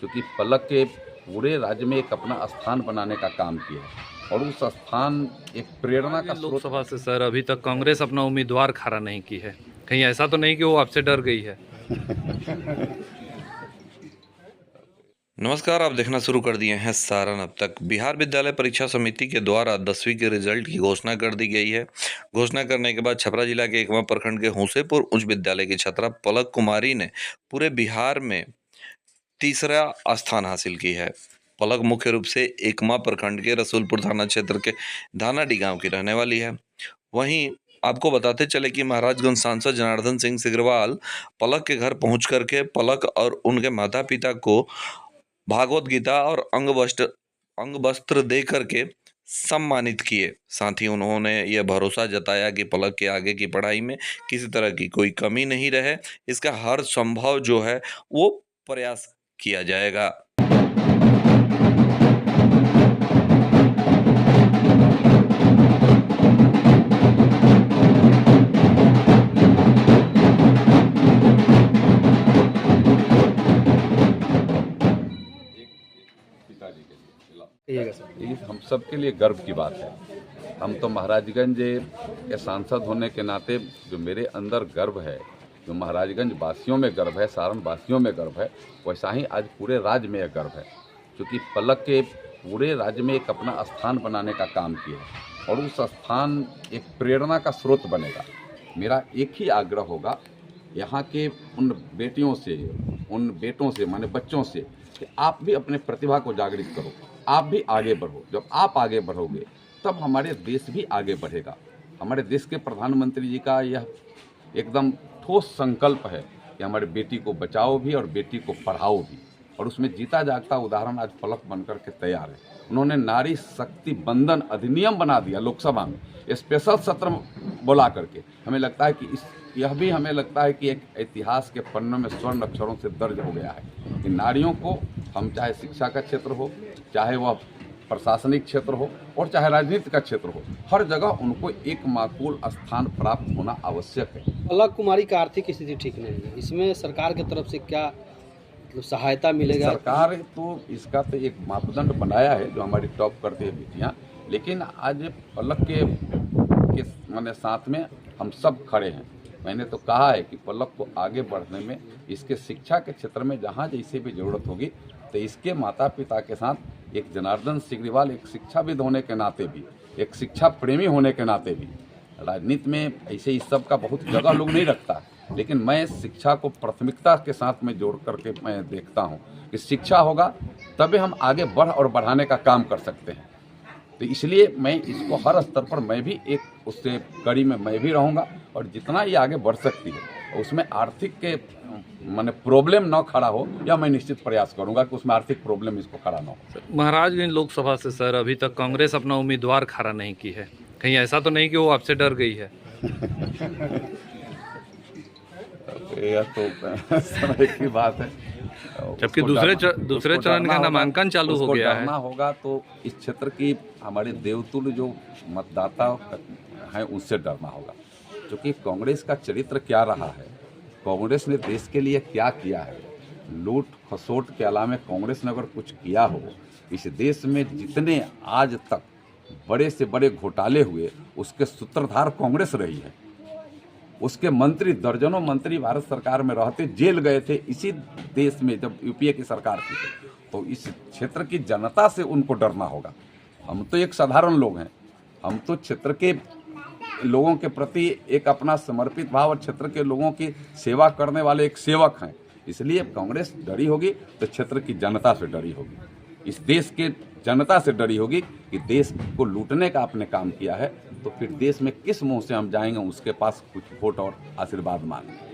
क्योंकि पलक के पूरे राज्य में एक अपना स्थान बनाने का काम किया है और उस स्थान एक प्रेरणा का स्रोत। लोकसभा से सर अभी तक कांग्रेस अपना उम्मीदवार खड़ा नहीं की है, कहीं ऐसा तो नहीं कि वो आपसे डर गई है? नमस्कार, आप देखना शुरू कर दिए हैं सारण अब तक। बिहार विद्यालय परीक्षा समिति के द्वारा 10वीं के रिजल्ट की घोषणा कर दी गई है। घोषणा करने के बाद छपरा जिला के एकमा प्रखंड के हुसेपुर उच्च विद्यालय की छात्रा पलक कुमारी ने पूरे बिहार में तीसरा स्थान हासिल की है। पलक मुख्य रूप से एकमा प्रखंड के रसूलपुर थाना क्षेत्र के धानाडी गांव की रहने वाली है। वहीं आपको बताते चले कि महाराजगंज सांसद जनार्दन सिंह सिग्रीवाल पलक के घर पहुंच करके पलक और उनके माता पिता को भागवत गीता और अंग वस्त्र दे करके सम्मानित किए। साथ ही उन्होंने यह भरोसा जताया कि पलक के आगे की पढ़ाई में किसी तरह की कोई कमी नहीं रहे, इसका हर संभव जो है वो प्रयास किया जाएगा। ये हम सब के लिए गर्व की बात है। हम तो महाराजगंज के सांसद होने के नाते जो मेरे अंदर गर्व है, जो महाराजगंज वासियों में गर्व है, सारण वासियों में गर्व है, वैसा ही आज पूरे राज्य में गर्व है, क्योंकि पलक के पूरे राज्य में एक अपना स्थान बनाने का काम किया है और उस स्थान एक प्रेरणा का स्रोत बनेगा। मेरा एक ही आग्रह होगा यहाँ के उन बेटियों से, उन बेटों से, माने बच्चों से, कि आप भी अपने प्रतिभा को जागृत करो, आप भी आगे बढ़ो। जब आप आगे बढ़ोगे तब हमारे देश भी आगे बढ़ेगा। हमारे देश के प्रधानमंत्री जी का यह एकदम ठोस संकल्प है कि हमारे बेटी को बचाओ भी और बेटी को पढ़ाओ भी, और उसमें जीता जागता उदाहरण आज पलक बनकर के तैयार है। उन्होंने नारी शक्ति बंधन अधिनियम बना दिया लोकसभा में, स्पेशल सत्र बुला करके। हमें लगता है कि यह भी हमें लगता है कि एक इतिहास के पन्नों में स्वर्ण अक्षरों से दर्ज हो गया है कि नारियों को, हम चाहे शिक्षा का क्षेत्र हो, चाहे वह प्रशासनिक क्षेत्र हो और चाहे राजनीति का क्षेत्र हो, हर जगह उनको एक माकूल स्थान प्राप्त होना आवश्यक है। पलक कुमारी का आर्थिक स्थिति ठीक नहीं है, इसमें सरकार की तरफ से क्या मतलब सहायता मिलेगा? सरकार तो इसका तो एक मापदंड बनाया है जो हमारी टॉप करती है बेटियाँ, लेकिन आज पलक के माने साथ में हम सब खड़े हैं। मैंने तो कहा है कि पलक को आगे बढ़ने में, इसके शिक्षा के क्षेत्र में जहाँ जैसे भी ज़रूरत होगी, तो इसके माता पिता के साथ एक जनार्दन सिग्रीवाल एक शिक्षाविद होने के नाते भी, एक शिक्षा प्रेमी होने के नाते भी, राजनीति में ऐसे इस सब का बहुत जगह लोग नहीं रखता, लेकिन मैं शिक्षा को प्राथमिकता के साथ में जोड़ करके मैं देखता हूँ कि शिक्षा होगा तभी हम आगे बढ़ और बढ़ाने का काम कर सकते हैं। तो इसलिए मैं इसको हर स्तर पर मैं भी एक उससे कड़ी में मैं भी रहूँगा, और जितना ये आगे बढ़ सकती है उसमें आर्थिक के माने प्रॉब्लम ना खड़ा हो, या मैं निश्चित प्रयास करूंगा कि उसमें आर्थिक प्रॉब्लम इसको खड़ा ना हो। महाराजगंज लोकसभा से सर अभी तक कांग्रेस अपना उम्मीदवार खड़ा नहीं की है, कहीं ऐसा तो नहीं कि वो आपसे डर गई है? यह तो समय की बात है, जबकि दूसरे चरण का नामांकन चालू हो गया है। डरना होगा तो इस क्षेत्र की हमारे देवतुल्य जो मतदाता हैं उनसे डरना होगा, क्योंकि कांग्रेस का चरित्र क्या रहा है, कांग्रेस ने देश के लिए क्या किया है। लूट खसोट के अलावा कांग्रेस ने अगर कुछ किया हो, इस देश में जितने आज तक बड़े से बड़े घोटाले हुए उसके सूत्रधार कांग्रेस रही है। उसके मंत्री, दर्जनों मंत्री भारत सरकार में रहते जेल गए थे इसी देश में जब यूपीए की सरकार थी। तो इस क्षेत्र की जनता से उनको डरना होगा। हम तो एक साधारण लोग हैं, हम तो क्षेत्र के लोगों के प्रति एक अपना समर्पित भाव और क्षेत्र के लोगों की सेवा करने वाले एक सेवक हैं। इसलिए कांग्रेस डरी होगी तो क्षेत्र की जनता से डरी होगी, इस देश के जनता से डरी होगी कि देश को लूटने का आपने काम किया है, तो फिर देश में किस मुंह से हम जाएंगे उसके पास कुछ वोट और आशीर्वाद मांगने।